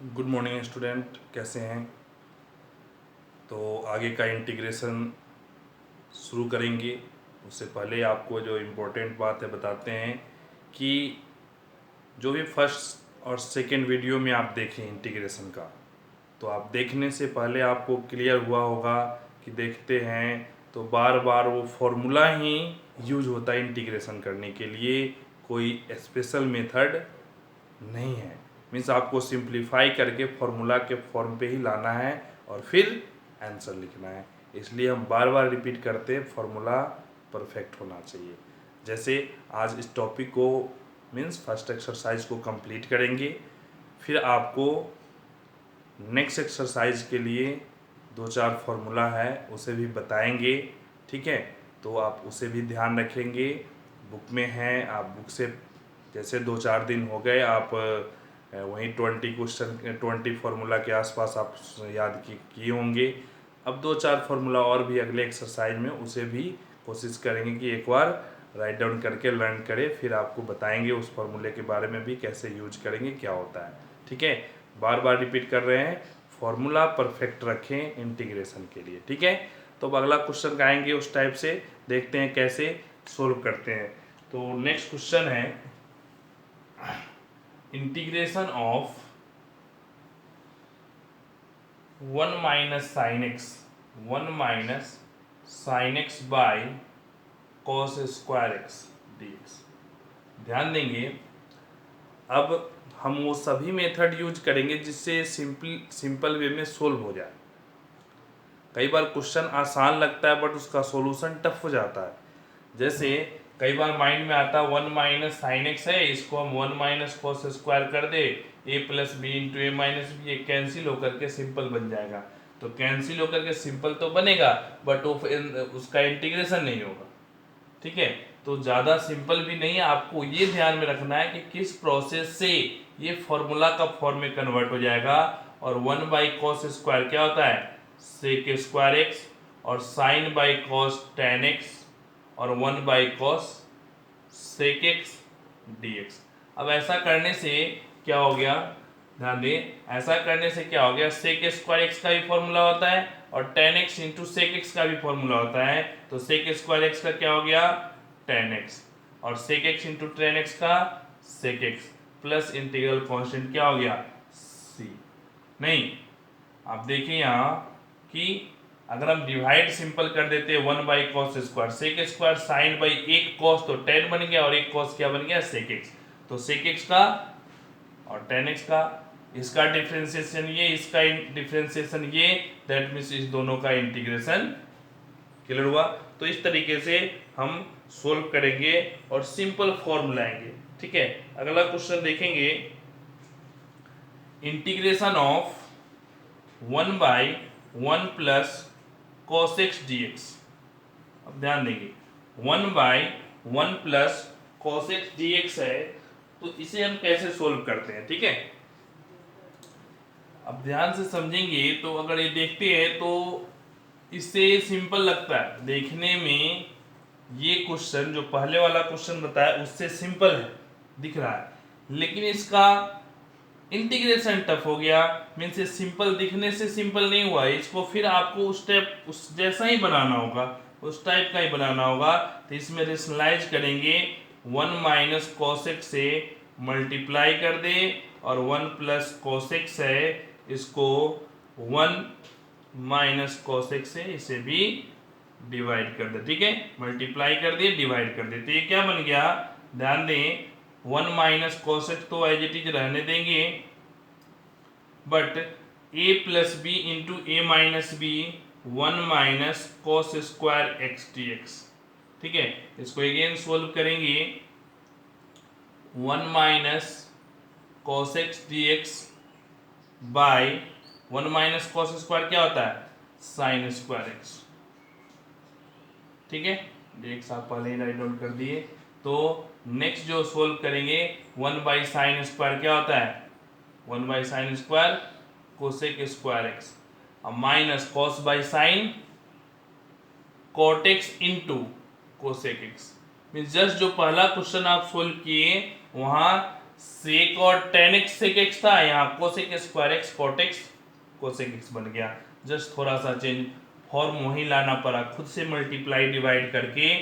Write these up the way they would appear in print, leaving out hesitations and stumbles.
Good morning student, कैसे हैं? तो आगे का इंटीग्रेशन शुरू करेंगे। उससे पहले आपको जो इम्पोर्टेंट बात है बताते हैं कि जो भी फर्स्ट और सेकंड वीडियो में आप देखें इंटीग्रेशन का, तो आप देखने से पहले आपको क्लियर हुआ होगा कि देखते हैं तो बार बार वो फॉर्मूला ही यूज होता है इंटीग्रेशन करने के लिए, कोई स्पेशल मेथड नहीं है। मीन्स आपको सिंप्लीफाई करके फॉर्मूला के फॉर्म पे ही लाना है और फिर आंसर लिखना है। इसलिए हम बार बार रिपीट करते हैं, फॉर्मूला परफेक्ट होना चाहिए। जैसे आज इस टॉपिक को मीन्स फर्स्ट एक्सरसाइज को कंप्लीट करेंगे, फिर आपको नेक्स्ट एक्सरसाइज के लिए दो चार फार्मूला है उसे भी बताएंगे, ठीक है? तो आप उसे भी ध्यान रखेंगे। बुक में है, आप बुक से जैसे दो चार दिन हो गए आप वहीं 20 फार्मूला के आसपास आप याद किए होंगे। अब दो चार फार्मूला और भी अगले एक्सरसाइज में उसे भी कोशिश करेंगे कि एक बार राइट डाउन करके लर्न करें, फिर आपको बताएंगे उस फार्मूले के बारे में भी कैसे यूज करेंगे, क्या होता है, ठीक है? बार बार रिपीट कर रहे हैं, फॉर्मूला परफेक्ट रखें इंटीग्रेशन के लिए, ठीक है? तो अब अगला क्वेश्चन का आएंगे उस टाइप से, देखते हैं कैसे सोल्व करते हैं। तो नेक्स्ट क्वेश्चन है integration of 1 minus sine x by cos square x dx। ध्यान देंगे, अब हम वो सभी मेथड यूज करेंगे जिससे सिंपल वे में सोल्व हो जाए। कई बार क्वेश्चन आसान लगता है बट उसका सॉल्यूशन टफ हो जाता है। जैसे कई बार माइंड में आता है 1 माइनस साइन एक्स है, इसको हम 1 माइनस कॉस स्क्वायर कर दे, a plus B into A minus b, ये कैंसिल होकर के सिंपल बन जाएगा। तो कैंसिल होकर के सिंपल तो बनेगा बट वो उसका इंटीग्रेशन नहीं होगा, ठीक है? तो ज़्यादा सिंपल भी नहीं है, आपको ये ध्यान में रखना है कि किस प्रोसेस से ये फॉर्मूला का फॉर्म में कन्वर्ट हो जाएगा। और 1 बाई कॉस स्क्वायर क्या होता है? सेक स्क्वायर एक्स, और sine by cos tan x, और 1 by cos sec x dx। अब ऐसा करने से क्या हो गया, ध्यान दें, ऐसा करने से क्या हो गया, सेक स्क्वायर एक्स का भी फॉर्मूला होता है और tan x into sec x का भी फॉर्मूला होता है। तो सेक स्क्वायर एक्स का क्या हो गया, टेन एक्स, और sec x into tan x का sec x, plus integral constant क्या हो गया, सी। नहीं, आप देखिए यहाँ कि अगर हम डिवाइड सिंपल कर देते हैं 1 by cos square, sec square sine by एक कॉस तो टेन बन गया और एक कॉस क्या बन गया, सेक एक्स। तो सेक एक्स का और टेन एक्स का, इसका डिफरेंशिएशन ये, इसका डिफरेंशिएशन ये, दैट मीन्स इस दोनों का इंटीग्रेशन। क्लियर हुआ? तो इस तरीके से हम सोल्व करेंगे और सिंपल फॉर्म लाएंगे, ठीक है? अगला क्वेश्चन देखेंगे, integration of 1 by 1 plus cos x dx। अब ध्यान देंगे 1 by 1 plus cos x dx है, तो इसे हम कैसे सोल्व करते हैं, ठीक है? अब ध्यान से समझेंगे तो अगर ये देखते हैं तो इससे सिंपल लगता है देखने में। ये क्वेश्चन जो पहले वाला क्वेश्चन बताया उससे सिंपल है, दिख रहा है, लेकिन इसका इंटीग्रेशन टफ हो गया। मीन्स ये सिंपल दिखने से सिंपल नहीं हुआ, इसको फिर आपको उस टाइप उस जैसा ही बनाना होगा, उस टाइप का ही बनाना होगा। तो इसमें रेशनलाइज करेंगे, 1 माइनस कॉसेक से मल्टीप्लाई कर दे, और 1 प्लस कॉसेक है, इसको 1 माइनस कॉसेक से इसे भी डिवाइड कर दे, ठीक है? मल्टीप्लाई कर दिए, डिवाइड कर दे, तो ये क्या बन गया, ध्यान दें, 1 माइनस कॉसेक तो एज इट इज रहने देंगे, but a plus B into A minus b 1 minus cos square x dx, ठीक है? इसको अगेन सोल्व करेंगे, 1 minus cos x dx by 1 minus cos square क्या होता है, साइन स्क्वायर एक्स, ठीक है? एक साथ पहले ही राइट डाउन कर दिए। तो नेक्स्ट जो सोल्व करेंगे, 1 बाई साइन स्क्वायर क्या होता है, 1 by sine square cosec square x, अब minus cos by sine cot x into cosec x. Means just जो पहला क्वेश्चन आप सोल्व किए वहां सेक और टेन एक्स सेक एक्स था, यहाँ cosec square x cot x cosec x बन गया। जस्ट थोड़ा सा चेंज, फॉर्म वही लाना पड़ा खुद से मल्टीप्लाई डिवाइड करके,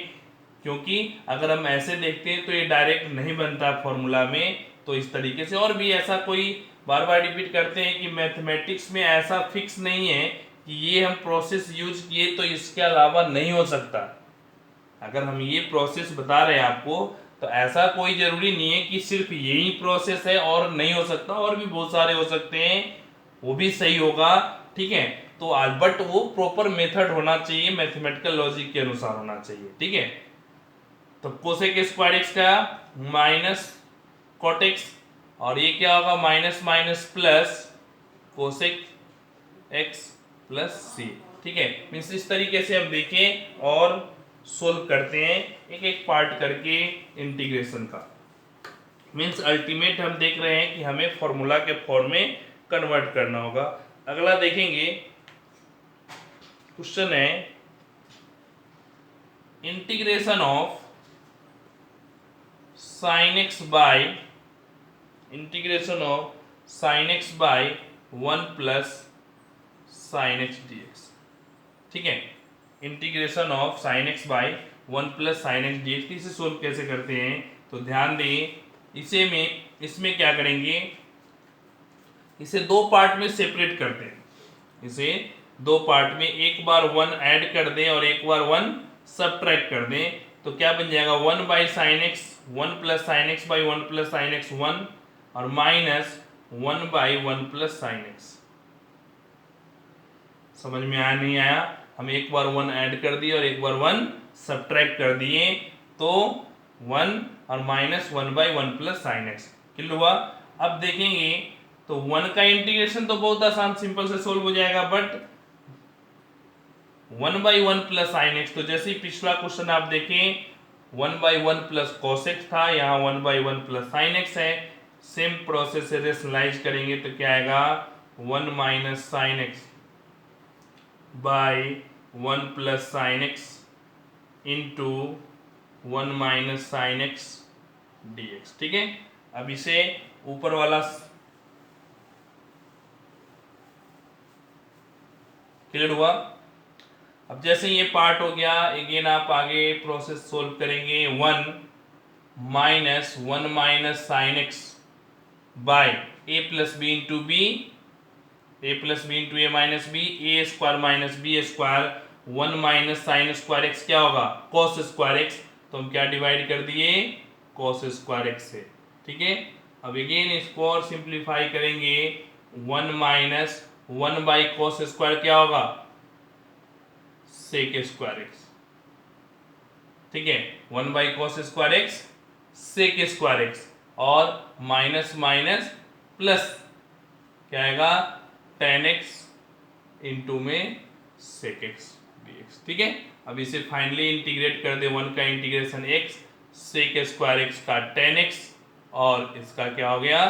क्योंकि अगर हम ऐसे देखते हैं तो ये डायरेक्ट नहीं बनता फॉर्मूला में। तो इस तरीके से, और भी ऐसा कोई बार बार रिपीट करते हैं कि मैथमेटिक्स में ऐसा फिक्स नहीं है कि ये हम प्रोसेस यूज किए तो इसके अलावा नहीं हो सकता। अगर हम ये प्रोसेस बता रहे हैं आपको तो ऐसा कोई जरूरी नहीं है कि सिर्फ यही प्रोसेस है और नहीं हो सकता, और भी बहुत सारे हो सकते हैं, वो भी सही होगा। ठीक है, तो बट वो प्रॉपर मेथड होना चाहिए, मैथमेटिकल लॉजिक के अनुसार होना चाहिए। ठीक है, तो कोसेक स्क्वायर एक्स का माइनस कॉट एक्स, और ये क्या होगा minus minus plus cosec x plus C. ठीक है, मीन्स इस तरीके से हम देखें और सोल्व करते हैं एक एक पार्ट करके इंटीग्रेशन का। मीन्स अल्टीमेट हम देख रहे हैं कि हमें फॉर्मूला के फॉर्म में कन्वर्ट करना होगा। अगला देखेंगे, क्वेश्चन है integration of sine x by integration of sine x by 1 plus sine x d x. ठीक है, integration of sine x by 1 plus sine x d x, इसे सोल्व कैसे करते हैं तो ध्यान दें, इसमें क्या करेंगे, इसे दो पार्ट में सेपरेट करते हैं। इसे दो पार्ट में, एक बार 1 ऐड कर दें और एक बार 1 सबट्रैक्ट कर दें, तो क्या बन जाएगा 1 by sine x 1 plus sine x by 1 plus sine x 1, और minus 1 by 1 plus sine x. समझ में आया नहीं आया? हम एक बार 1 ऐड कर दिए और एक बार 1 सबट्रैक्ट कर दिए, तो 1 और minus 1 by 1 plus sine x clear हुआ। अब देखेंगे तो 1 का इंटीग्रेशन तो बहुत आसान सिंपल से सोल्व हो जाएगा, but 1 by 1 plus sine x, तो जैसे ही पिछला क्वेश्चन आप देखें 1 बाई 1 प्लस कॉस एक्स था, यहाँ 1 बाई 1 प्लस साइन एक्स है। सेम प्रोसेस से रेशनलाइज करेंगे तो क्या आएगा 1 minus sine x by 1 plus sine x into 1 minus sine x d x. ठीक है, अब इसे ऊपर वाला क्लियर हुआ। अब जैसे ये पार्ट हो गया, अगेन आप आगे प्रोसेस सोल्व करेंगे 1 minus 1 minus sine x by A plus B into B, A plus B into A minus B, A square minus B square, 1 minus sine square x क्या होगा कॉस स्क्वायर एक्स, तो हम क्या divide कर दिए cos square x से। ठीक है, अब अगेन इसको और सिंप्लीफाई करेंगे, 1 माइनस 1 बाई कॉस स्क्वायर क्या होगा सेक स्क्वायर एक्स। ठीक है, 1 by cos square x sec square x, और माइनस माइनस प्लस क्या आएगा tan x इंटू में sec x dx। ठीक है, अब इसे फाइनली इंटीग्रेट कर दे, 1 का integration x sec square x का tan x, और इसका क्या हो गया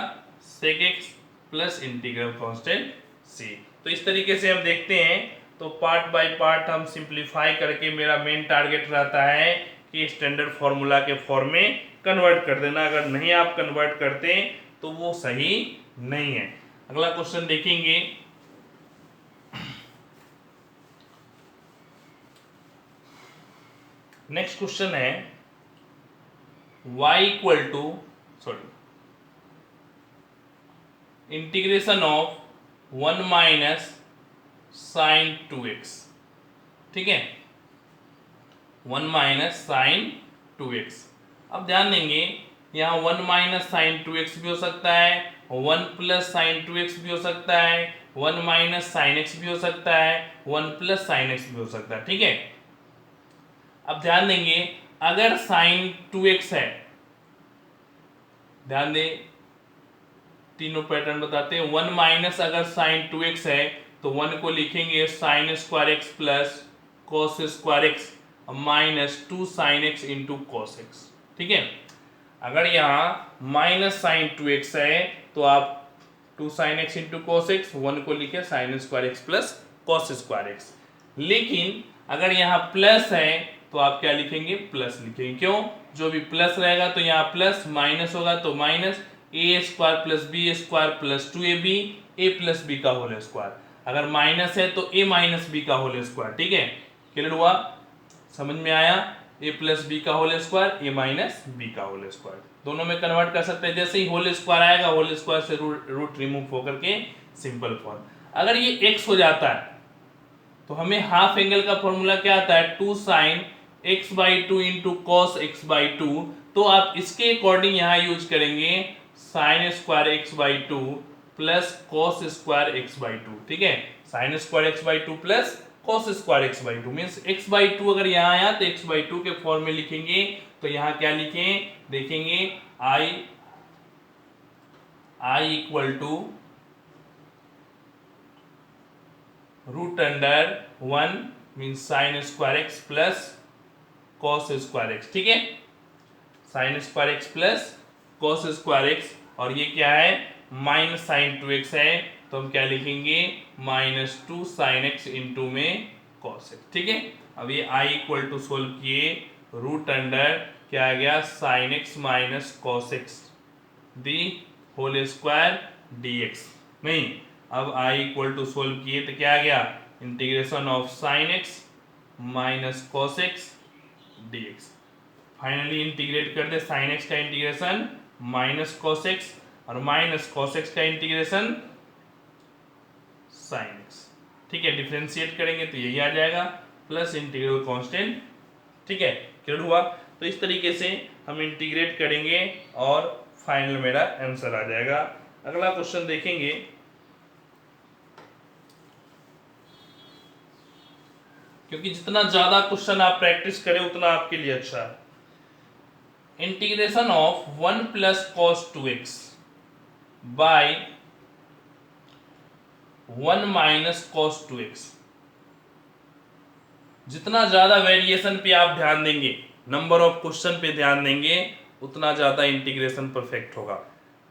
sec x plus integral constant c। तो इस तरीके से हम देखते हैं, तो पार्ट बाय पार्ट हम सिंप्लीफाई करके, मेरा मेन टारगेट रहता है कि स्टैंडर्ड फॉर्मूला के फॉर्म में कन्वर्ट कर देना। अगर नहीं आप कन्वर्ट करते तो वो सही नहीं है। अगला क्वेश्चन देखेंगे, नेक्स्ट क्वेश्चन है y equal to integration of 1 minus sine 2x। ठीक है, 1 माइनस साइन 2x। अब ध्यान देंगे, यहाँ 1 माइनस साइन 2x भी हो सकता है, 1 प्लस साइन 2x भी हो सकता है, 1 माइनस साइन x भी हो सकता है, 1 प्लस साइन x भी हो सकता है। ठीक है, अब ध्यान देंगे, अगर साइन 2x है, ध्यान दें तीनों पैटर्न बताते हैं, 1 माइनस अगर साइन 2x है तो 1 को लिखेंगे sign square x plus cos square x minus 2 sine x into cos x. ठीक है, अगर यहाँ माइनस साइन 2x है तो आप 2 sine x into cos x, 1 को लिखे sign square x plus cos square x. लेकिन अगर यहाँ प्लस है तो आप क्या लिखेंगे प्लस लिखेंगे, क्यों, जो भी प्लस रहेगा तो यहाँ प्लस, माइनस होगा तो minus, A square plus B square plus 2ab A plus B का होल स्क्वायर, अगर माइनस है तो ए माइनस बी का होल स्क्वायर। ठीक है, क्लियर हुआ, समझ में आया? ए प्लस बी का whole square A minus B का होल स्क्वायर, दोनों में कन्वर्ट कर सकते हैं। जैसे ही होल स्क्वायर आएगा होल स्क्वायर से रूट रिमूव होकर के सिंपल फॉर्म। अगर ये एक्स हो जाता है तो हमें हाफ एंगल का फॉर्मूला क्या आता है, 2 sin x/2 into cos x/2। तो आप इसके अकॉर्डिंग यहाँ यूज करेंगे sine square x/2 plus cos square x/2। ठीक है, sine square x/2 plus cos square x/2 means x/2 अगर यहाँ आया तो x/2 के फॉर्म में लिखेंगे। तो यहाँ क्या लिखें, देखेंगे I equal to root under 1 means sine square x plus cos square x. ठीक है, sine square x plus cos square x, और ये क्या है माइनस साइन 2x है, तो हम क्या लिखेंगे -2 sin x इंटू में cos x। ठीक है, अब ये I इक्वल टू सोल्व किए रूट अंडर क्या आ गया sin x minus cos x the whole square dx। नहीं, अब I इक्वल टू सोल्व किए तो क्या आ गया integration of sin x minus cos x dx। Finally integrate कर दे, sin x का इंटीग्रेशन माइनस कॉस एक्स और माइनस कॉस एक्स का इंटीग्रेशन sin x। ठीक है, डिफरेंशिएट करेंगे तो यही आ जाएगा प्लस इंटीग्रल कांस्टेंट। ठीक है, क्लियर हुआ? तो इस तरीके से हम इंटीग्रेट करेंगे और फाइनल मेरा आंसर आ जाएगा। अगला क्वेश्चन देखेंगे, क्योंकि जितना ज्यादा क्वेश्चन आप प्रैक्टिस करें उतना आपके लिए अच्छा है। Integration of 1 plus cos 2x by 1 minus cos 2x। जितना ज्यादा वेरिएशन पे आप ध्यान देंगे, नंबर ऑफ क्वेश्चन पे ध्यान देंगे, उतना ज्यादा इंटीग्रेशन परफेक्ट होगा।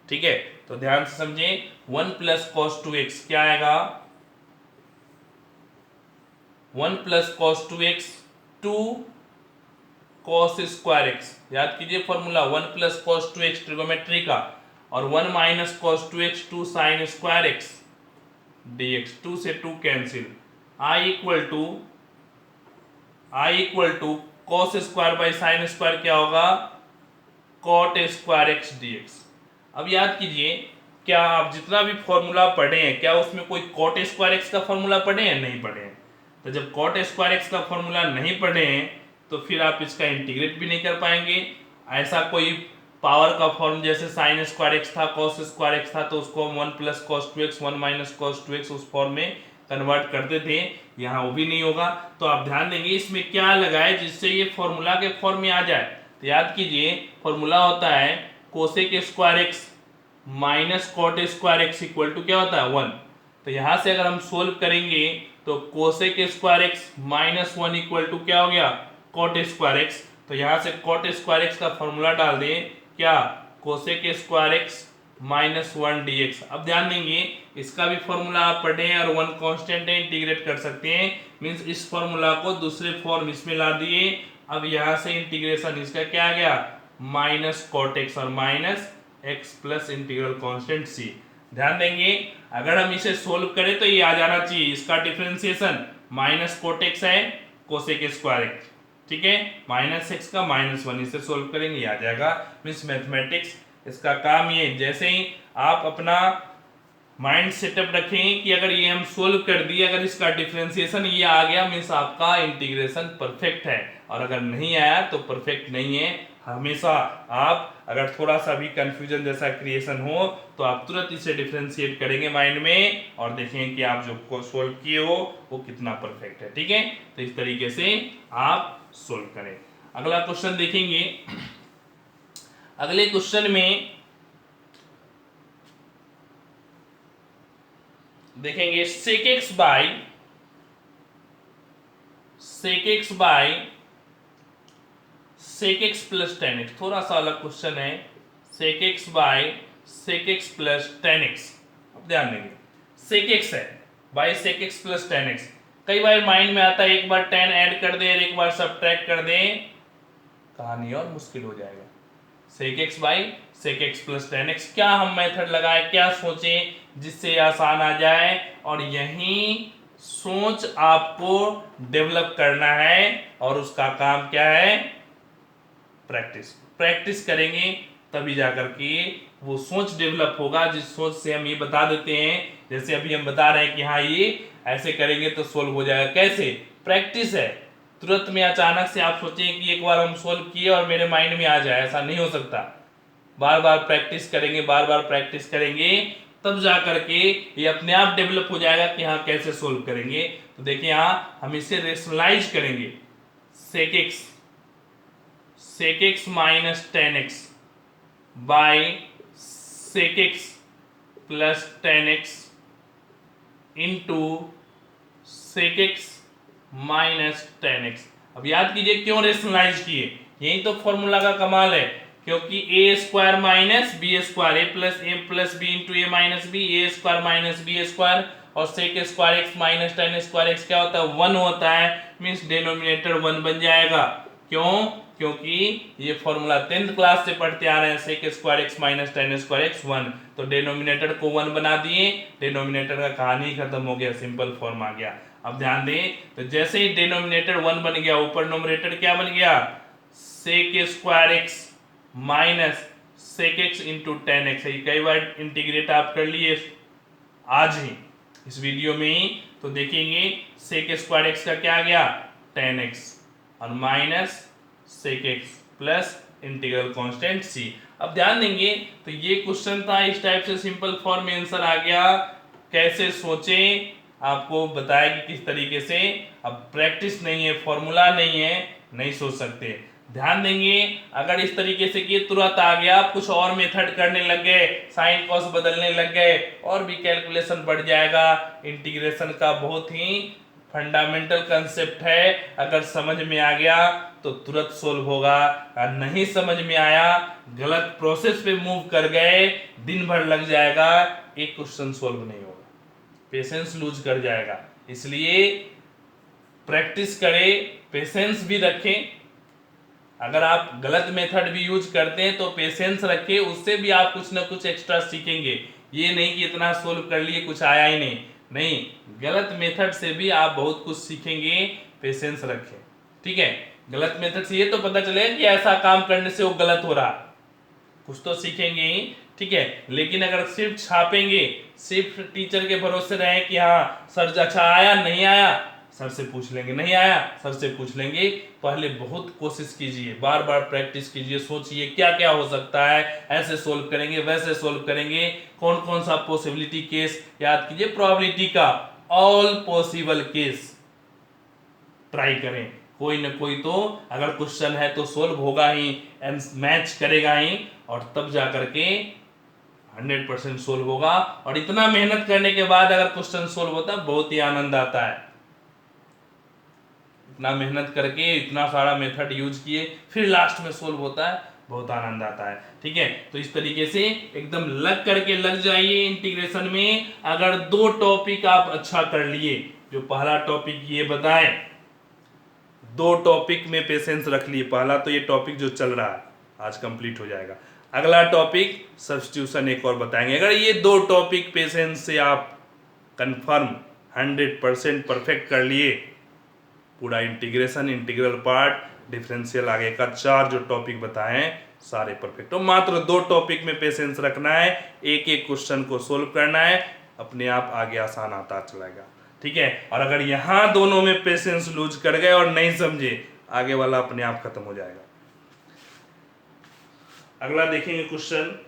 ठीक है, तो ध्यान से समझें, 1 प्लस कॉस 2x क्या आएगा 1 plus cos 2x 2 cos square x. याद कीजिए formula 1 plus cos 2x trigonometry का, और 1 minus cos 2x 2 sine square x dx। 2 से 2 cancel, I equal to cos square by sine square क्या होगा कॉट स्क्वायर एक्स dx। अब याद कीजिए, क्या आप जितना भी फॉर्मूला पढ़े हैं क्या उसमें कोई कॉट स्क्वायर एक्स का फॉर्मूला पढ़े हैं? नहीं पढ़े हैं। तो जब कॉट स्क्वायर एक्स का फॉर्मूला नहीं पढ़े हैं तो फिर आप इसका इंटीग्रेट भी नहीं कर पाएंगे। ऐसा कोई पावर का फॉर्म जैसे साइन स्क्वायर एक्स था कॉस स्क्वायर एक्स था तो उसको हम 1 plus cos 2x 1 minus cos 2x उस फॉर्म में कन्वर्ट करते थे, यहाँ वो भी नहीं होगा। तो आप ध्यान देंगे इसमें क्या लगाए जिससे ये फॉर्मूला के फॉर्म में आ जाए। तो याद कीजिए फॉर्मूला होता है cosec square x minus cot square x equal to क्या होता है 1। तो यहाँ से अगर हम सोल्व करेंगे तो cosec square x minus 1 equal to क्या हो गया कॉट स्क्वायर एक्स। तो यहाँ से कॉट स्क्वायर एक्स का फॉर्मूला डाल दें क्या cosec square x minus 1 dx। अब ध्यान देंगे इसका भी फॉर्मूला आप पढ़े हैं और 1 कांस्टेंट है, इंटीग्रेट कर सकते हैं। मींस इस फॉर्मूला को दूसरे फॉर्म इसमें ला दिए। अब यहाँ से इंटीग्रेशन इसका क्या आ गया माइनस कॉट एक्स और minus x plus integral constant C. ध्यान देंगे अगर हम इसे सोल्व करें तो ये आ जाना चाहिए, इसका डिफरेंशिएशन माइनस कोट एक्स है कोसेक स्क्वायर एक्स। ठीक है, माइनस एक्स का माइनस 1 इसे सोल्व करेंगे ये आ जाएगा। मीन्स मैथमेटिक्स इसका काम ये, जैसे ही आप अपना माइंड सेटअप रखें कि अगर ये हम सोल्व कर दिए, अगर इसका डिफरेंशिएशन ये आ गया मीन्स आपका इंटीग्रेशन परफेक्ट है, और अगर नहीं आया तो परफेक्ट नहीं है। हमेशा आप अगर थोड़ा सा भी कंफ्यूजन जैसा क्रिएशन हो तो आप तुरंत इसे डिफरेंशिएट करेंगे माइंड में और देखेंगे कि आप जो सोल्व किए हो वो कितना परफेक्ट है। ठीक है, तो इस तरीके से आप सोल्व करें। अगला क्वेश्चन देखेंगे। अगले क्वेश्चन में देखेंगे sec x by sec x plus tan x। थोड़ा सा अलग क्वेश्चन है, sec x by sec x plus tan x। अब ध्यान देंगे sec x है by sec x plus tan x। कई बार माइंड में आता है एक बार tan ऐड कर दे एक बार सब्ट्रैक्ट कर दे, कहानी और मुश्किल हो जाएगा। Sec x by sec x plus tan x. क्या हम मेथड लगाए, क्या सोचें जिससे आसान आ जाए, और यही सोच आपको डेवलप करना है, और उसका काम क्या है, प्रैक्टिस। प्रैक्टिस करेंगे तभी जाकर के वो सोच डेवलप होगा, जिस सोच से हम ये बता देते हैं, जैसे अभी हम बता रहे हैं कि हाँ ये ऐसे करेंगे तो सोल्व हो जाएगा। कैसे, प्रैक्टिस है। तुरंत में अचानक से आप सोचें कि एक बार हम सोल्व किए और मेरे माइंड में आ जाए, ऐसा नहीं हो सकता। बार बार प्रैक्टिस करेंगे, बार बार प्रैक्टिस करेंगे, तब जा करके ये अपने आप डेवलप हो जाएगा कि हाँ कैसे सोल्व करेंगे। तो देखिए यहाँ हम इसे रेशनलाइज करेंगे, sec x minus tan x by sec x plus tan x into sec x minus tan x. अब याद कीजिए क्यों रेशनलाइज किए, यही तो फॉर्मूला का कमाल है, क्योंकि a square minus B square, a plus B into A minus B, A square minus B square, और sec square x minus tan square x क्या होता है, वन होता है, मीन्स डिनोमिनेटर वन बन जाएगा। क्यों, क्योंकि ये फॉर्मूला 10th क्लास से पढ़ते आ रहे हैं, sec square x minus tan square x one, तो डिनोमिनेटर को वन बना दिए, डिनोमिनेटर का कहानी खत्म हो गया, सिंपल फॉर्म आ गया। अब ध्यान दें, तो जैसे ही डिनोमिनेटर वन बन गया, ऊपर नोमिनेटर क्या बन गया, sec square x minus sec x into tan x. कई बार इंटीग्रेट आप कर लिए आज ही इस वीडियो में ही, तो देखेंगे सेक स्क्वायर एक्स का क्या आ गया, टेन एक्स, और minus sec x plus integral constant C. अब ध्यान देंगे, तो ये क्वेश्चन था, इस टाइप से सिंपल फॉर्म में आंसर आ गया। कैसे सोचें, आपको बताया कि किस तरीके से। अब प्रैक्टिस नहीं है, फॉर्मूला नहीं है, नहीं सोच सकते। ध्यान देंगे, अगर इस तरीके से कि तुरंत आ गया, कुछ और मेथड करने लग गए, साइन कॉस बदलने लग गए, और भी कैलकुलेशन बढ़ जाएगा। इंटीग्रेशन का बहुत ही फंडामेंटल कंसेप्ट है, अगर समझ में आ गया तो तुरंत सोल्व होगा, और नहीं समझ में आया, गलत प्रोसेस पे मूव कर गए, दिन भर लग जाएगा, एक क्वेश्चन सोल्व नहीं होगा, पेशेंस लूज कर जाएगा। इसलिए प्रैक्टिस करें, पेशेंस भी रखें। अगर आप गलत मेथड भी यूज करते हैं तो पेशेंस रखें, उससे भी आप कुछ ना कुछ एक्स्ट्रा सीखेंगे। ये नहीं कि इतना सोल्व कर लिए कुछ आया ही नहीं, गलत मेथड से भी आप बहुत कुछ सीखेंगे, पेशेंस रखें। ठीक है, गलत मेथड से ये तो पता चलेगा कि ऐसा काम करने से वो गलत हो रहा, कुछ तो सीखेंगे ही। ठीक है, लेकिन अगर सिर्फ छापेंगे, सिर्फ टीचर के भरोसे रहे कि हाँ सर अच्छा आया नहीं आया, सर से पूछ लेंगे, नहीं आया सर से पूछ लेंगे, पहले बहुत कोशिश कीजिए, बार बार प्रैक्टिस कीजिए, सोचिए क्या क्या हो सकता है, ऐसे सोल्व करेंगे, वैसे सोल्व करेंगे, कौन कौन सा पॉसिबिलिटी केस, याद कीजिए प्रोबेबिलिटी का, ऑल पॉसिबल केस ट्राई करें, कोई ना कोई तो अगर क्वेश्चन है तो सोल्व होगा ही, मैच करेगा ही, और तब जाकर के 100% सोल्व होगा। और इतना मेहनत करने के बाद अगर क्वेश्चन सोल्व होता है, बहुत ही आनंद आता है। इतना मेहनत करके, इतना सारा मेथड यूज किए, फिर लास्ट में सोल्व होता है, बहुत आनंद आता है। ठीक है, तो इस तरीके से एकदम लग करके लग जाइए इंटीग्रेशन में। अगर दो टॉपिक आप अच्छा कर लिए, जो पहला टॉपिक ये बताएं, दो टॉपिक में पेशेंस रख लिए, पहला तो ये टॉपिक जो चल रहा है आज कंप्लीट हो जाएगा, अगला टॉपिक सब्स्टिट्यूशन एक और बताएंगे। अगर ये दो टॉपिक पेशेंस से आप कंफर्म 100% परफेक्ट कर लिए, पूरा इंटीग्रेशन, इंटीग्रल पार्ट, डिफरेंशियल, आगे का चार जो टॉपिक बताएं सारे परफेक्ट हो। मात्र दो टॉपिक में पेशेंस रखना है, एक एक क्वेश्चन को सोल्व करना है, अपने आप आगे आसान आता चलेगा। ठीक है, और अगर यहां दोनों में पेशेंस लूज कर गए और नहीं समझे, आगे वाला अपने आप खत्म हो जाएगा। अगला देखेंगे क्वेश्चन,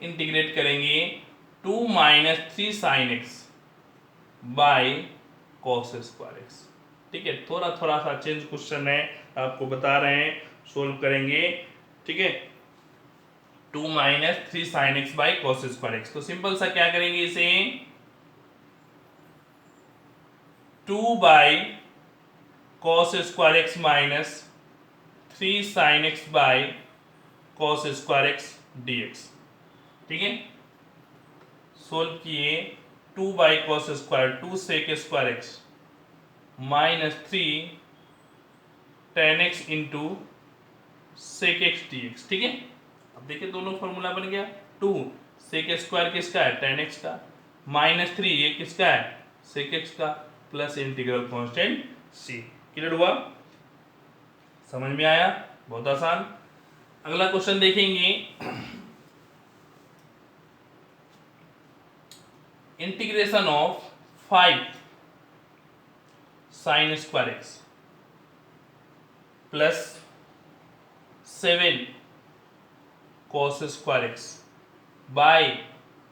इंटीग्रेट करेंगे 2 minus 3 sine x by cos square x. ठीक है, थोड़ा थोड़ा सा चेंज क्वेश्चन है, आपको बता रहे हैं, सोल्व करेंगे। ठीक है, 2 minus 3 sine x by cos square x, तो सिंपल सा क्या करेंगे, इसे 2 by cos square x minus 3 sine x by cos square x dx. ठीक है, सोल्व किए, 2 by cos square 2 sec square x minus 3 tan x into sec x d x. ठीक है, अब देखिए दोनों फॉर्मूला बन गया। 2 सेक स्क्वायर किसका है, tan x का, -3 ये किसका है, सेक एक्स का, plus integral constant c। Clear हुआ, समझ में आया, बहुत आसान। अगला क्वेश्चन देखेंगे, integration of 5 sine square x plus 7 cos square x by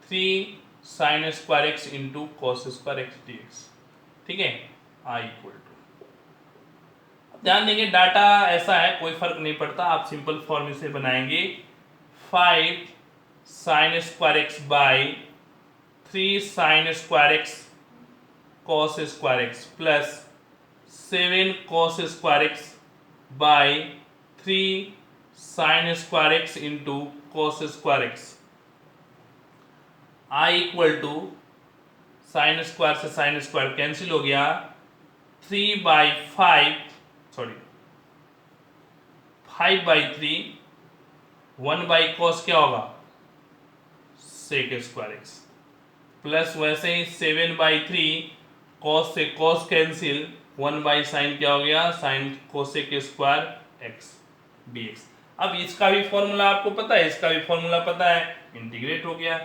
3 sine square x into cos square x d x. ठीक है, आई इक्वल टू, ध्यान देंगे डाटा ऐसा है, कोई फर्क नहीं पड़ता, आप सिंपल फॉर्म से बनाएंगे। 5 sine square x by 3 sine square x cos square x plus 7 cos square x by 3 sine square x into cos square x. I equal to, sine square से साइन स्क्वायर कैंसिल हो गया, 3/5 sorry 5/3, 1/cos क्या होगा, सेक square x, plus वैसे ही 7/3 cos से cos cancel, 1/sin क्या हो गया, sine cosec square x dx। अब इसका भी फॉर्मूला आपको पता है, इसका भी फॉर्मूला पता है, इंटीग्रेट हो गया।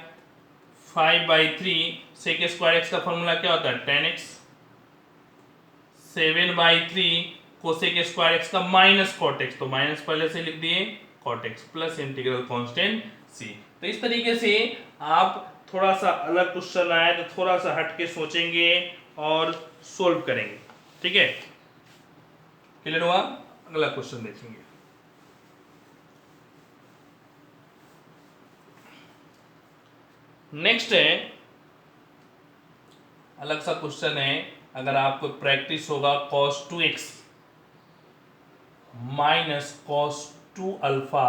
5/3 सेक स्क्वायर एक्स का फॉर्मूला क्या होता है, tan x, 7/3 cosec square x का माइनस कॉट एक्स, तो माइनस पहले से लिख दिए cot x, plus integral constant c। तो इस तरीके से आप थोड़ा सा अलग क्वेश्चन आए तो थोड़ा सा हट के सोचेंगे और सोल्व करेंगे। ठीक है, क्लियर हुआ, अगला क्वेश्चन देखेंगे। नेक्स्ट है, अलग सा क्वेश्चन है, अगर आपको प्रैक्टिस होगा cos 2x minus cos 2 alpha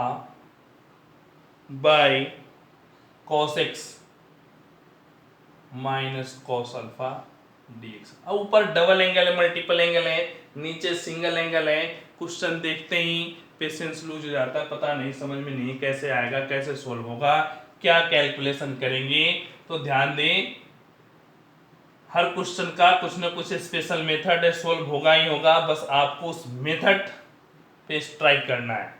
by cos x minus cos alpha dx। अब ऊपर डबल एंगल है, मल्टीपल एंगल है, नीचे सिंगल एंगल है, क्वेश्चन देखते ही पेशेंस लूज हो जाता है, पता नहीं समझ में नहीं कैसे आएगा, कैसे सोल्व होगा, क्या कैलकुलेशन करेंगे। तो ध्यान दें, हर क्वेश्चन का कुछ ना कुछ स्पेशल मेथड है, सोल्व होगा ही होगा, बस आपको उस मेथड पे स्ट्राइक करना है,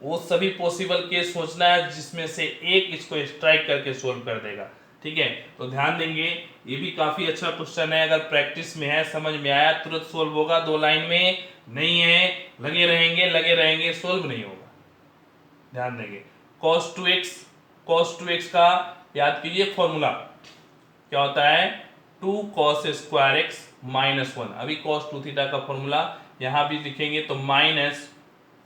वो सभी पॉसिबल केस सोचना है जिसमें से एक इसको स्ट्राइक करके सोल्व कर देगा। ठीक है, तो ध्यान देंगे, ये भी काफी अच्छा क्वेश्चन है, अगर प्रैक्टिस में है, समझ में आया, तुरंत सोल्व होगा, 2 लाइन में नहीं है, लगे रहेंगे सोल्व नहीं होगा। ध्यान देंगे, cos 2x का याद कीजिए फॉर्मूला क्या होता है, 2 cos स्क्वायर एक्स माइनस 1। अभी cos 2 थीटा का फॉर्मूला यहां भी लिखेंगे तो minus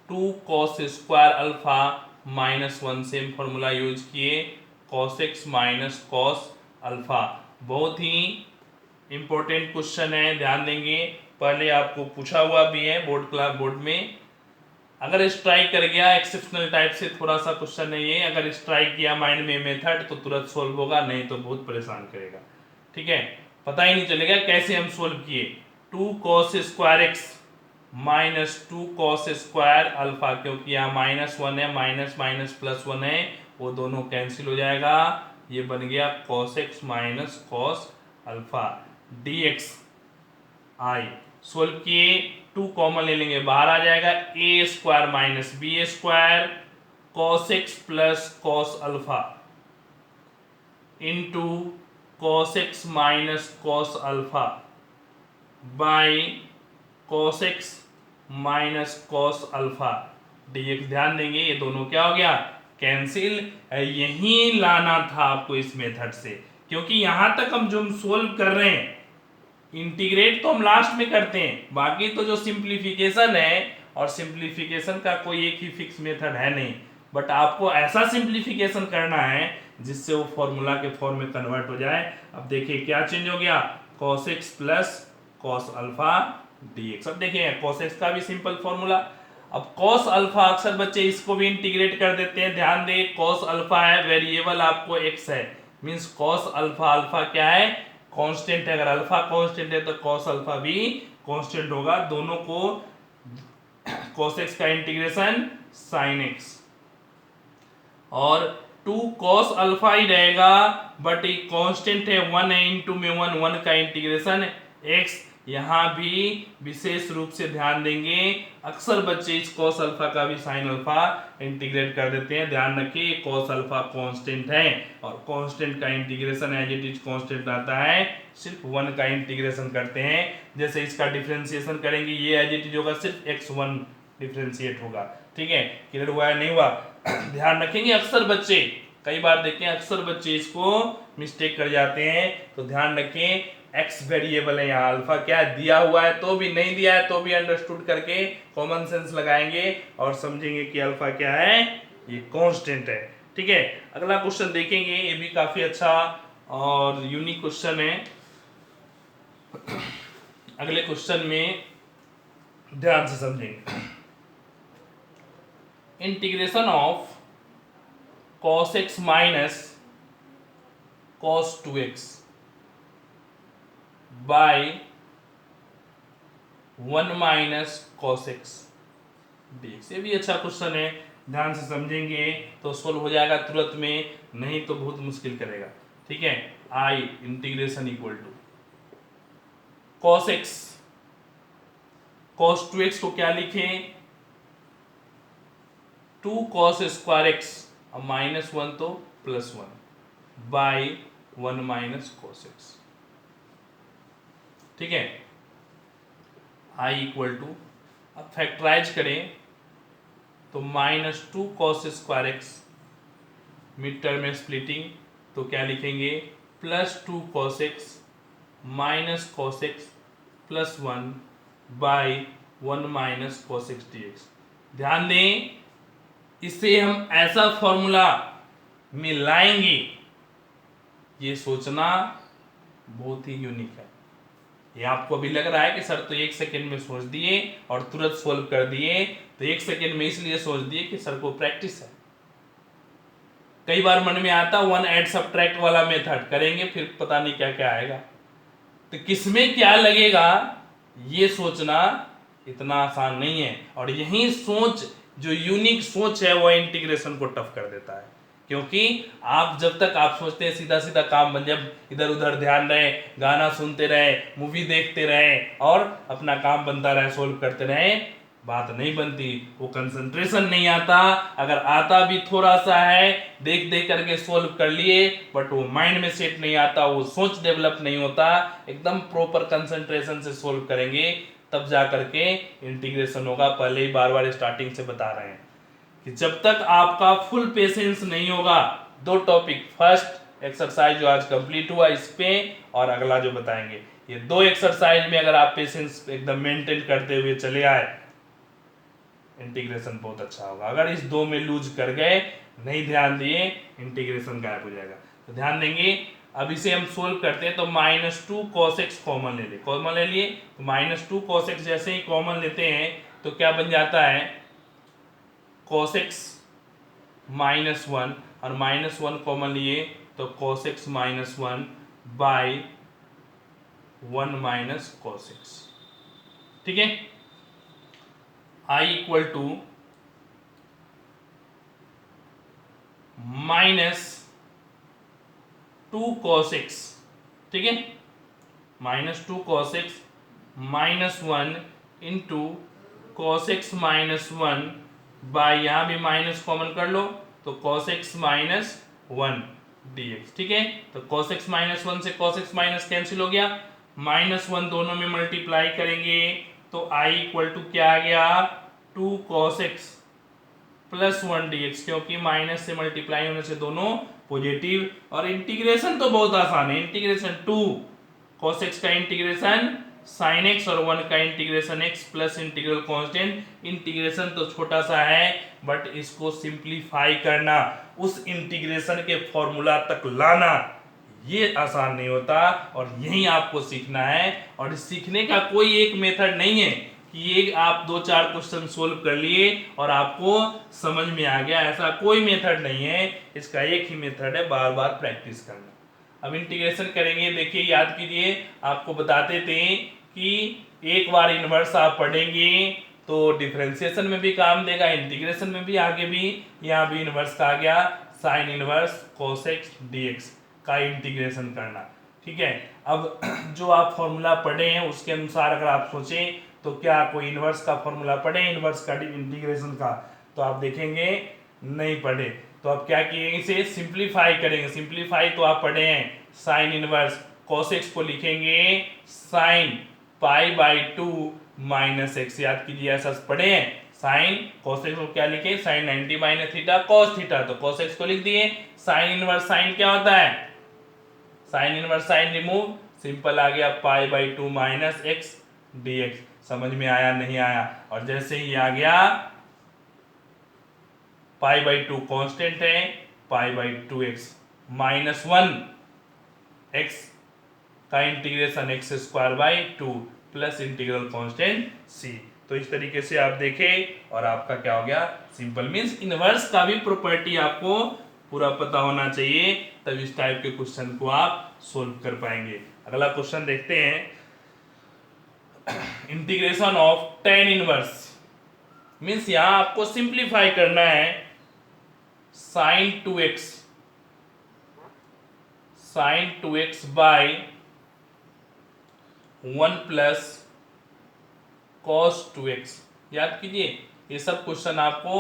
2 cos square alpha minus 1, same formula use किए, cos x minus cos alpha. बहुत ही इंपॉर्टेंट क्वेश्चन है, ध्यान देंगे, पहले आपको पूछा हुआ भी है बोर्ड में। अगर स्ट्राइक कर गया, एक्सेप्शनल टाइप से थोड़ा सा क्वेश्चन है ये, अगर स्ट्राइक किया माइंड में मेथड तो तुरंत सोल्व होगा, नहीं तो बहुत परेशान करेगा। ठीक है, पता ही नहीं चलेगा कैसे हम सोल्व किए। 2 cos square x minus 2 cos square alpha, क्योंकि यहाँ -1 है, माइनस माइनस प्लस 1 है, वो दोनों कैंसिल हो जाएगा, ये बन गया cos x minus cos alpha dx। आई सोल्व किए, 2 कॉमन ले लेंगे, बाहर आ जाएगा a square minus b square cos x plus cos alpha into cos x minus cos alpha by cos x minus cos alpha dx। ध्यान देंगे, ये दोनों क्या हो गया, कैंसिल। यही लाना था आपको इस मेथड से, क्योंकि यहां तक हम जो सोल्व कर रहे हैं, इंटीग्रेट तो हम लास्ट में करते हैं, बाकी तो जो सिंप्लीफिकेशन है, और सिंप्लीफिकेशन का कोई एक ही फिक्स मेथड है नहीं, बट आपको ऐसा सिंप्लीफिकेशन करना है जिससे वो फॉर्मूला के फॉर्म में कन्वर्ट हो जाए। अब देखिए क्या चेंज हो गया, cos x plus cos alpha dx। अब देखिए cos x का भी सिंपल फॉर्मूला, अब cos अल्फा अक्सर बच्चे इसको भी इंटीग्रेट कर देते हैं, ध्यान दे, cos अल्फा है, वेरिएबल आपको x है, मींस cos अल्फा, अल्फा क्या है, कांस्टेंट है, अगर अल्फा कांस्टेंट है तो cos अल्फा भी कांस्टेंट होगा। दोनों को cos x का इंटीग्रेशन साइन एक्स, और 2 कॉस अल्फा ही रहेगा, बट एक कांस्टेंट है 1 है, इंटू में 1 का इंटीग्रेशन एक्स। यहाँ भी विशेष रूप से ध्यान देंगे, अक्सर बच्चे इस कॉस अल्फा का भी साइन अल्फा इंटीग्रेट कर देते हैं। ध्यान रखिए कॉस अल्फा कांस्टेंट है, और कांस्टेंट का integration as it is constant आता है, सिर्फ 1 का इंटीग्रेशन करते हैं। जैसे इसका डिफरेंशिएशन करेंगे, ये एज इट इज होगा, सिर्फ x1 डिफरेंशिएट होगा। ठीक है, क्लियर हुआ है नहीं हुआ? ध्यान रखेंगे, अक्सर बच्चे कई बार देखें, अक्सर बच्चे इसको मिस्टेक कर जाते हैं, तो ध्यान रखें x वेरिएबल है, यहाँ अल्फा क्या है दिया हुआ है, तो भी नहीं दिया है तो भी अंडरस्टूड करके कॉमन सेंस लगाएंगे और समझेंगे कि अल्फा क्या है, ये कांस्टेंट है। ठीक है, अगला क्वेश्चन देखेंगे, ये भी काफी अच्छा और यूनिक क्वेश्चन है। अगले क्वेश्चन में ध्यान से समझेंगे, integration of cos x minus cos 2x by 1 minus cos x dx। ये भी अच्छा क्वेश्चन है, ध्यान से समझेंगे तो सोल्व हो जाएगा तुरंत में, नहीं तो बहुत मुश्किल करेगा। ठीक है, I integration equal to cos x, cos 2x को क्या लिखें, 2 cos स्क्वायर x, अब -1 तो +1 बाई 1 माइनस cos x। ठीक है, आई इक्वल टू, अब फैक्टराइज करें तो -2 cos square x, mid term में स्प्लिटिंग तो क्या लिखेंगे, +2 cos x minus cos x +1 by 1 minus cos x dx। ध्यान दें, इसे हम ऐसा फॉर्मूला में लाएंगे, ये सोचना बहुत ही यूनिक है। ये आपको अभी लग रहा है कि सर तो 1 सेकेंड में सोच दिए और तुरंत सोल्व कर दिए, तो 1 सेकेंड में इसलिए सोच दिए कि सर को प्रैक्टिस है। कई बार मन में आता 1 ऐड सब्ट्रैक्ट वाला मेथड करेंगे, फिर पता नहीं क्या क्या आएगा, तो किसमें क्या लगेगा ये सोचना इतना आसान नहीं है। और यही सोच, जो यूनिक सोच है, वो इंटीग्रेशन को टफ कर देता है। क्योंकि आप जब तक आप सोचते हैं सीधा सीधा काम बन, जब इधर उधर ध्यान रहे, गाना सुनते रहे, मूवी देखते रहे और अपना काम बनता रहे, सोल्व करते रहे, बात नहीं बनती, वो कंसंट्रेशन नहीं आता। अगर आता भी थोड़ा सा है, देख देख करके सोल्व कर लिए, बट वो माइंड में सेट नहीं आता, वो सोच डेवलप नहीं होता। एकदम प्रॉपर कंसंट्रेशन से सोल्व करेंगे तब जा करके इंटीग्रेशन होगा। पहले ही बार बार स्टार्टिंग से बता रहे हैं कि जब तक आपका फुल पेशेंस नहीं होगा, 2 टॉपिक, फर्स्ट एक्सरसाइज जो आज कंप्लीट हुआ इस पे, और अगला जो बताएंगे, ये 2 एक्सरसाइज में अगर आप पेशेंस एकदम मेंटेन करते हुए चले आए, इंटीग्रेशन बहुत अच्छा होगा। अगर इस 2 में लूज कर गए, नहीं ध्यान दिए, इंटीग्रेशन गायब हो जाएगा। तो ध्यान देंगे, अब इसे हम सोल्व करते हैं तो -2 cos x कॉमन ले लिए, कॉमन ले लिए तो -2 cos x जैसे ही कॉमन लेते हैं तो क्या बन जाता है, cos x -1, और -1 कॉमन लिए तो cos x -1 by 1 minus cos x। ठीक है, I equal to -2 cos x। ठीक है, -2 cos x -1 into cos x -1 by, यहाँ भी माइनस कॉमन कर लो तो cos x -1 dx। ठीक है, तो cos x -1 से cos x माइनस कैंसिल हो गया, -1 दोनों में मल्टीप्लाई करेंगे तो I इक्वल टू क्या आ गया, 2 cos x +1 dx, क्योंकि माइनस से मल्टीप्लाई होने से दोनों पॉजिटिव। और इंटीग्रेशन तो बहुत आसान है, इंटीग्रेशन 2 cos x का इंटीग्रेशन sin x और 1 का integration x plus integral constant. Integration तो छोटा सा है, बट इसको सिंप्लीफाई करना, उस इंटीग्रेशन के फॉर्मूला तक लाना, ये आसान नहीं होता, और यही आपको सीखना है। और सीखने का कोई एक मेथड नहीं है कि ये आप 2-4 क्वेश्चन सोल्व कर लिए और आपको समझ में आ गया, ऐसा कोई मेथड नहीं है। इसका एक ही मेथड है, बार बार प्रैक्टिस करना। अब इंटीग्रेशन करेंगे, देखिए याद कीजिए, आपको बताते थे कि एक बार इनवर्स आप पढ़ेंगे तो डिफरेंशिएशन में भी काम देगा, इंटीग्रेशन में भी, आगे भी। यहाँ भी इनवर्स का आ गया, sine inverse cos x dx का इंटीग्रेशन करना। ठीक है, अब जो आप फॉर्मूला पढ़े हैं उसके अनुसार अगर आप सोचें तो क्या कोई इनवर्स का फॉर्मूला पढ़े, इनवर्स का इंटीग्रेशन का, तो आप देखेंगे नहीं पढ़े। तो आप क्या किए, इसे सिंप्लीफाई करेंगे। सिंप्लीफाई तो आप पढ़े हैं, साइन इनवर्स cos x को लिखेंगे साइन π/2 माइनस एक्स, याद कीजिए ऐसा पढ़े हैं। साइन cos x को क्या लिखे, sine 90 minus theta cos theta, तो cos x को लिख दिए। साइन इनवर्स साइन क्या होता है, sine inverse sine remove, simple आ गया π/2 माइनस एक्स dx। समझ में आया नहीं आया? और जैसे ही आ गया π/2 कांस्टेंट है, π/2x माइनस 1 x का इंटीग्रेशन x² plus integral constant c। तो इस तरीके से आप देखें और आपका क्या हो गया, सिंपल। मींस इनवर्स का भी प्रॉपर्टी आपको पूरा पता होना चाहिए, तब इस टाइप के क्वेश्चन को आप सोल्व कर पाएंगे। अगला क्वेश्चन देखते हैं, integration of tan inverse. Means यहां आपको सिंप्लीफाई करना है, sin 2x by 1 plus cos 2x। याद कीजिए, ये सब क्वेश्चन आपको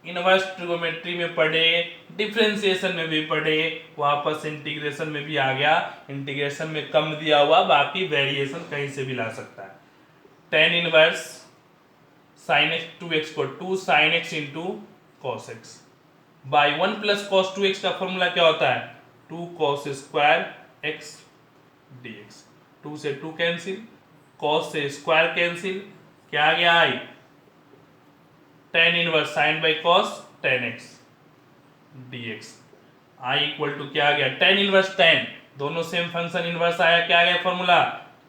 इनवर्स ट्रिगोमेट्री में पढ़े, डिफरेंशिएशन में भी पढ़े, वापस इंटीग्रेशन में भी आ गया। इंटीग्रेशन में कम दिया हुआ, बाकी वेरिएशन कहीं से भी ला सकता है। tan inverse sin x 2x को 2 sin x into cos x by 1 plus cos 2x का फॉर्मूला क्या होता है, 2 cos स्क्वायर x dx। 2 से 2 कैंसिल, cos से स्क्वायर कैंसिल, क्या आ गया I, tan inverse sine by cos tan x dx। I equal to क्या आ गया, tan इनवर्स tan, दोनों सेम फंक्शन, इनवर्स आया, क्या आ गया फॉर्मूला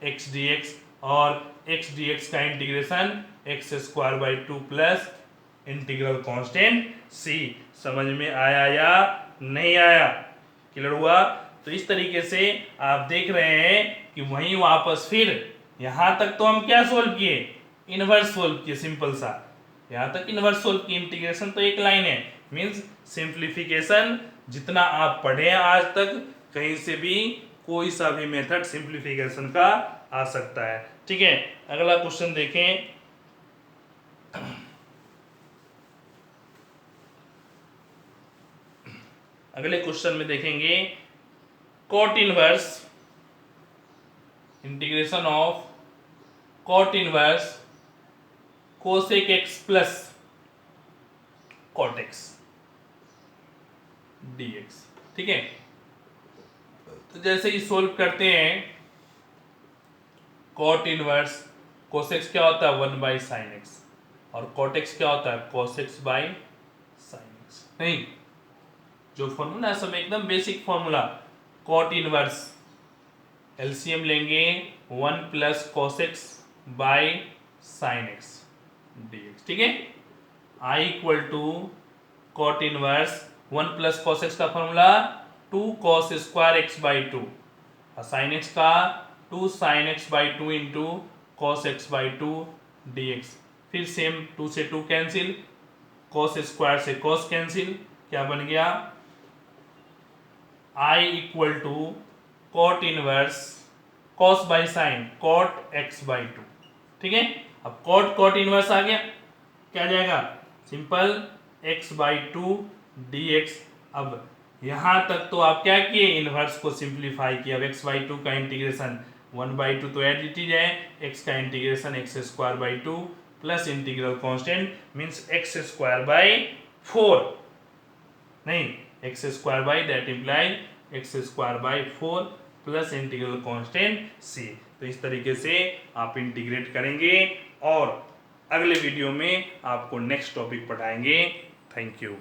x dx, और x dx का इंटीग्रेशन x² 2 plus integral constant c। समझ में आया या नहीं आया, क्लियर हुआ? तो इस तरीके से आप देख रहे हैं कि वहीं वापस फिर यहां तक तो हम क्या सोल्व किए, इनवर्स सोल्व किए, सिंपल सा। यहां तक इनवर्स सोल्व किए, इंटीग्रेशन तो एक लाइन है। मींस सिंप्लीफिकेशन जितना आप पढ़े हैं आज तक, कहीं से भी कोई सा भी मेथड सिंप्लीफिकेशन का आ सकता है। ठीक है, अगला क्वेश्चन देखें, अगले क्वेश्चन में देखेंगे cot inverse, integration of cot inverse cosec x plus cot x dx। ठीक है, तो जैसे ही सोल्व करते हैं, cot इनवर्स cos x क्या होता है, 1 बाई साइन एक्स, और cot x क्या होता है, cos x by sine x. नहीं, जो फॉर्मूला है सब एकदम basic formula. cot inverse LCM लेंगे 1 plus cos x by sine x dx। ठीक है, I equal to cot inverse 1 plus cos x का formula 2 cos square x by 2, और साइन x का 2 sin x by 2 into cos x by 2 dx। फिर same 2 से 2 cancel, cos square से cos cancel, क्या बन गया, I equal to cot inverse cos by sine cot x by 2। ठीक है, अब cot इनवर्स आ गया, क्या जाएगा, सिंपल x बाई 2 dx। अब यहां तक तो आप क्या किए, इनवर्स को सिंप्लीफाई किया। अब x बाई 2 का इंटीग्रेशन 1 बाई 2 तो एडिटिव है, x का इंटीग्रेशन x² by 2 plus integral constant means x² by 4, नहीं x² by, that implies x² by 4 plus integral constant c। तो इस तरीके से आप इंटीग्रेट करेंगे, और अगले वीडियो में आपको नेक्स्ट टॉपिक पढ़ाएंगे। Thank you.